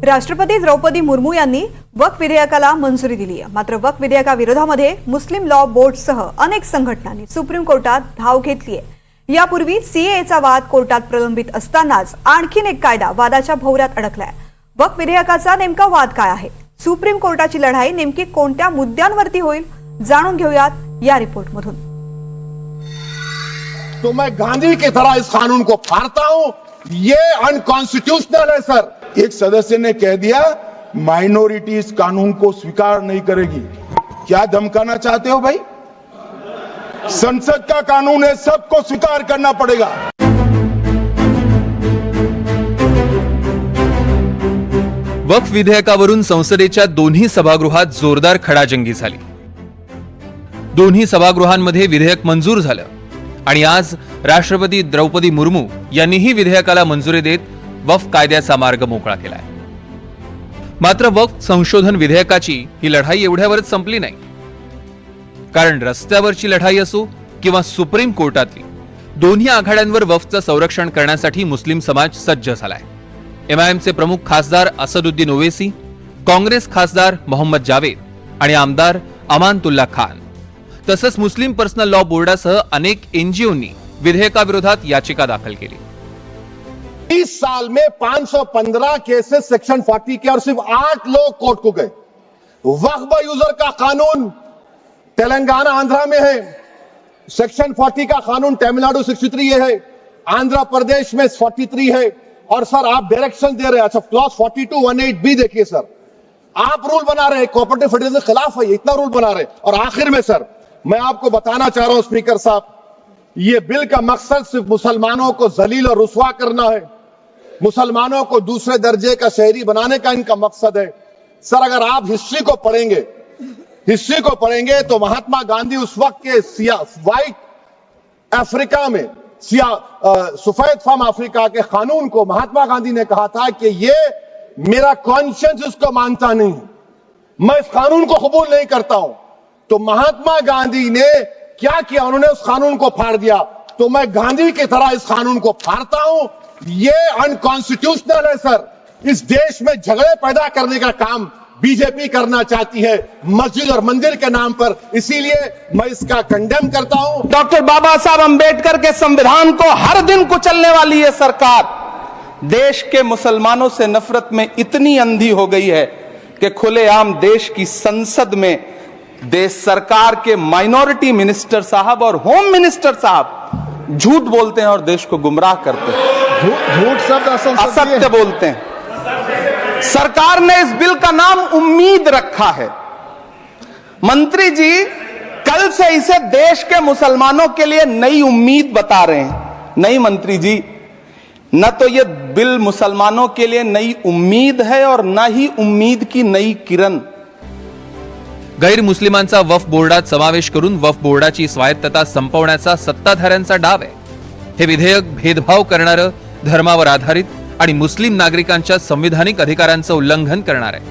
राष्ट्रपती द्रौपदी मुर्मू यांनी वक्फ विधेयकाला मंजुरी दिली आहे। मात्र वक्फ विधेयकाविरोधामध्ये मुस्लिम लॉ बोर्डसह अनेक संघटनांनी सुप्रीम कोर्टात धाव घेतली आहे। यापूर्वी सीएएचा वाद कोर्टात प्रलंबित असतानाच आणखीन एक कायदा वादाच्या भोवऱ्यात अडकलाय। वक्फ विधेयकाचा नेमका वाद काय आहे? सुप्रीम कोर्टाची लढाई नेमकी कोणत्या मुद्द्यांवरती होईल? जाणून घेऊयात या रिपोर्टमधून। तो मैं गांधी की तरह इस कानून को फाड़ता हूं, ये अनकॉन्स्टिट्यूशनल है सर। एक सदस्य ने कह दिया माइनॉरिटी इस कानून को स्वीकार नहीं करेगी। क्या धमकाना चाहते हो भाई? संसद का कानून है, सबको स्वीकार करना पड़ेगा। वक्फ विधेयकावरून संसदेच्या दोन्ही सभागृहात जोरदार खडाजंगी झाली। दोन्ही सभागृहांमध्ये विधेयक मंजूर झालं आणि आज राष्ट्रपती द्रौपदी मुर्मू यांनीही विधेयकाला मंजुरी देत वक्फ कायद्याचा मार्ग मोकळा केलाय। मात्र वक्फ संशोधन विधेयकाची ही लढाई एवढ्यावरच संपली नाही, कारण रस्त्यावरची लढाई असो किंवा सुप्रीम कोर्टातली, दोन्ही आघाड्यांवर वक्फचं संरक्षण करण्यासाठी मुस्लिम समाज सज्ज झालाय। एमआयएमचे प्रमुख खासदार असदुद्दीन ओवैसी, काँग्रेस खासदार मोहम्मद जावेद आणि आमदार अमानतुल्ला खान तसंच मुस्लिम पर्सनल लॉ बोर्डासह अनेक एनजीओंनी विधेयकाविरोधात याचिका दाखल केली। 20 साल में 515 केसेस सेक्शन 40 के और सिर्फ 8 लोग कोर्ट को गए। वक्फ यूजर का कानून तेलंगाना आंध्रा में है, सेक्शन 40 का कानून तमिलनाडु 63 है, आंध्र प्रदेश में 43 है। और सर आप डायरेक्शन दे रहे हैं, अच्छा क्लॉज 4218 भी देखिए सर, आप रूल बना रहे हैं, कोऑपरेटिव फेडरलिज्म के खिलाफ है, इतना रूल बना रहे हैं। और आखिर में सर मैं आपको बताना चाह रहा हूं स्पीकर साहब, ये बिल का मकसद सिर्फ मुसलमानों को जलील और रुस्वा करना है, मुसलमानों को दूसरे दर्जे का शहरी बनाने का इनका मकसद है। सर अगर आप हिस्ट्री को पढ़ेंगे तो महात्मा गांधी उस वक्त के व्हाइट अफ्रीका में सफेद फार्म अफ्रीका के कानून को महात्मा गांधी ने कहा था कि ये मेरा कॉन्शियंस उसको मानता नहीं, मैं इस कानून को कबूल नहीं करता हूं। तो महात्मा गांधी ने क्या किया? उन्होंने उस कानून को फाड़ दिया। तो मैं गांधी की तरह इस कानून को फाड़ता हूं, ये अनकॉन्स्टिट्यूशनल है सर। इस देश में झगड़े पैदा करने का काम बीजेपी करना चाहती है मस्जिद और मंदिर के नाम पर, इसीलिए मैं इसका कंडेम करता हूं। डॉक्टर बाबा साहब अंबेडकर के संविधान को हर दिन कुचलने वाली ये सरकार देश के मुसलमानों से नफरत में इतनी अंधी हो गई है कि खुलेआम देश की संसद में देश सरकार के माइनॉरिटी मिनिस्टर साहब और होम मिनिस्टर साहब झूठ बोलते हैं और देश को गुमराह करते हैं। झूठ शब्द असत्य बोलते हैं। सरकार ने इस बिल का नाम उम्मीद रखा है। मंत्री जी कल से इसे देश के मुसलमानों के लिए नई उम्मीद बता रहे हैं। नहीं मंत्री जी, न तो ये बिल मुसलमानों के लिए नई उम्मीद है और न ही उम्मीद की नई किरण। गैर मुस्लिमांचा वक्फ बोर्डात समावेश करून वक्फ बोर्डाची स्वायत्तता संपवण्याचा सत्ताधाऱ्यांचा डाव आहे। हे विधेयक भेदभाव करणारं, धर्मावर आधारित आणि मुस्लिम नागरिकांच्या संविधानिक अधिकारांचं उल्लंघन करणार आहे।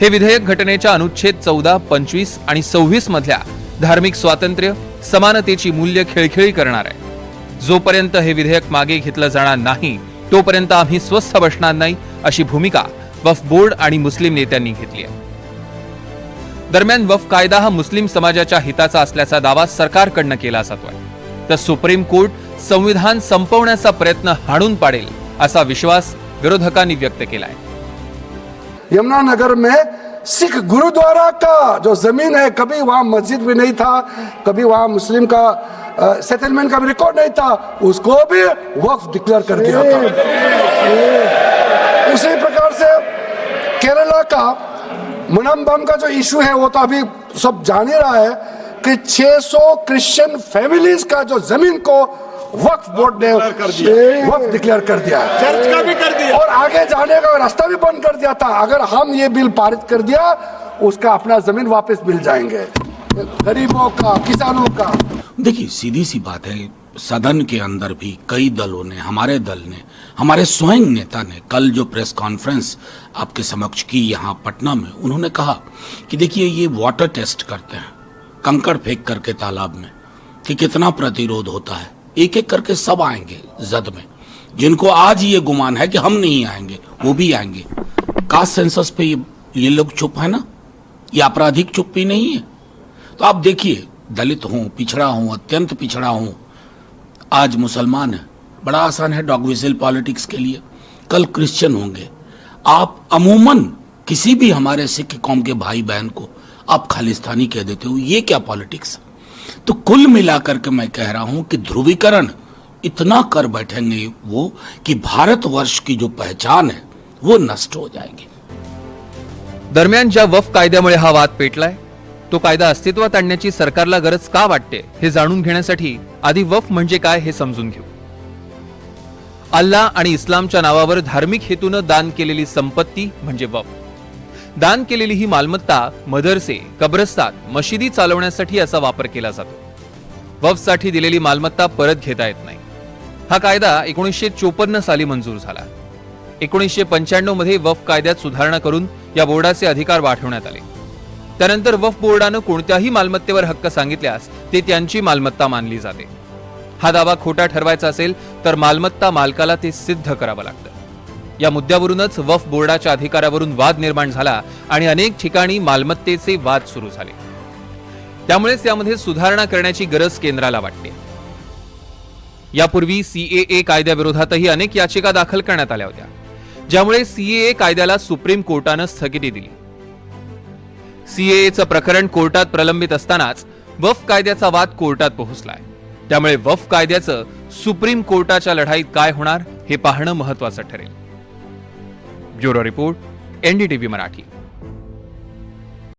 हे विधेयक घटनेच्या अनुच्छेद 14, 25 आणि 26 मधल्या धार्मिक स्वातंत्र्य, समानतेची मूल्य खिळखिळी करणार आहे। जोपर्यंत हे विधेयक मागे घेतलं जाणार नाही तोपर्यंत आम्ही स्वस्थ बसणार नाही, अशी भूमिका वक्फ बोर्ड आणि मुस्लिम नेत्यांनी घेतली आहे। दरम्यान वक्फ कायदा हा मुस्लिम समाजाच्या हिताचा असल्याचा दावा सरकारकडनं केला जातोय, तर सुप्रीम कोर्ट संविधान संपवण्याचा प्रयत्न हाणून पाडेल असा विश्वास विरोधकांनी व्यक्त केलाय। यमुनानगर में सिख गुरुद्वारा का जो जमीन है, कभी वहां मस्जिद भी नहीं था, कभी वहां मुस्लिम का सेटलमेंट का भी रिकॉर्ड नहीं था, उसको भी वक्फ डिक्लेयर कर दिया था। उसी प्रकार से केरला का मुनम्बम का जो इशू है वो तो अभी सब जान ही रहा है कि 600 क्रिश्चियन फैमिलीज का जो जमीन को वक्फ बोर्ड ने वक्फ डिक्लेयर कर दिया, चर्च का भी कर दिया और आगे जाने का रास्ता भी बंद कर दिया था। अगर हम ये बिल पारित कर दिया, उसका अपना जमीन वापस मिल जाएंगे गरीबों का, किसानों का। देखिए सीधी सी बात है, सदन के अंदर भी कई दलों ने, हमारे दल ने, हमारे स्वयं नेता ने कल जो प्रेस कॉन्फ्रेंस आपके समक्ष की यहाँ पटना में, उन्होंने कहा कि देखिए ये वाटर टेस्ट करते हैं कंकड़ फेंक करके तालाब में कि कितना प्रतिरोध होता है। एक एक करके सब आएंगे जद में, जिनको आज ये गुमान है कि हम नहीं आएंगे वो भी आएंगे। कास्ट सेंसस पे ये लोग चुप है ना, ये आपराधिक चुप्पी नहीं है। तो आप देखिए, दलित हूं, पिछड़ा हूं, अत्यंत पिछड़ा हूं, आज मुसलमान है, बड़ा आसान है डॉग विजिल पॉलिटिक्स के लिए। कल क्रिश्चियन होंगे, आप अमूमन किसी भी हमारे सिख कौम के भाई बहन को आप खालिस्तानी कह देते हो, ये क्या पॉलिटिक्स? तो कुल मिलाकर के मैं कह रहा हूं कि ध्रुवीकरण इतना कर बैठेंगे वो कि भारतवर्ष की जो पहचान है वो नष्ट हो जाएगी। दरम्यान ज्या वक्फ कायद्यामुळे हा वाद पेटलाय, तो कायदा अस्तित्वात आणण्याची सरकारला गरज का वाटते हे जाणून घेण्यासाठी आधी वक्फ म्हणजे काय हे समजून घेऊ। अल्लाह आणि इस्लामच्या नावावर धार्मिक हेतूनं दान केलेली संपत्ती म्हणजे वक्फ। दान केलेली ही मालमत्ता मदरसे, कब्रस्तान, मशिदी चालवण्यासाठी याचा वापर केला जातो। वक्फसाठी दिलेली मालमत्ता परत घेता येत नाही। हा कायदा 1954 साली मंजूर झाला। 1995 मध्ये वक्फ कायद्यात सुधारणा करून या बोर्डाचे अधिकार वाढवण्यात आले। त्यानंतर वक्फ बोर्डानं कोणत्याही मालमत्तेवर हक्क सांगितल्यास ते त्यांची मालमत्ता मानली जाते। हा दावा खोटा ठरवायचा असेल तर मालमत्ता मालकाला ते सिद्ध करावं लागतं। या मुद्द्यावरूनच वक्फ बोर्डाच्या अधिकारावरून वाद निर्माण झाला आणि अनेक ठिकाणी मालमत्तेचे वाद सुरू झाले। त्यामुळेच यामध्ये सुधारणा करण्याची गरज केंद्राला वाटते। यापूर्वी सीएए कायद्याविरोधातही अनेक याचिका दाखल करण्यात आल्या होत्या, ज्यामुळे सीएए कायद्याला सुप्रीम कोर्टानं स्थगिती दिली। सीएएचं प्रकरण कोर्टात प्रलंबित असतानाच वक्फ कायद्याचा वाद कोर्टात पोहोचलाय। त्यामुळे वक्फ कायद्याचं सुप्रीम कोर्टाच्या लढाईत काय होणार हे पाहणं महत्त्वाचं ठरेल। Bureau report, NDTV Marathi.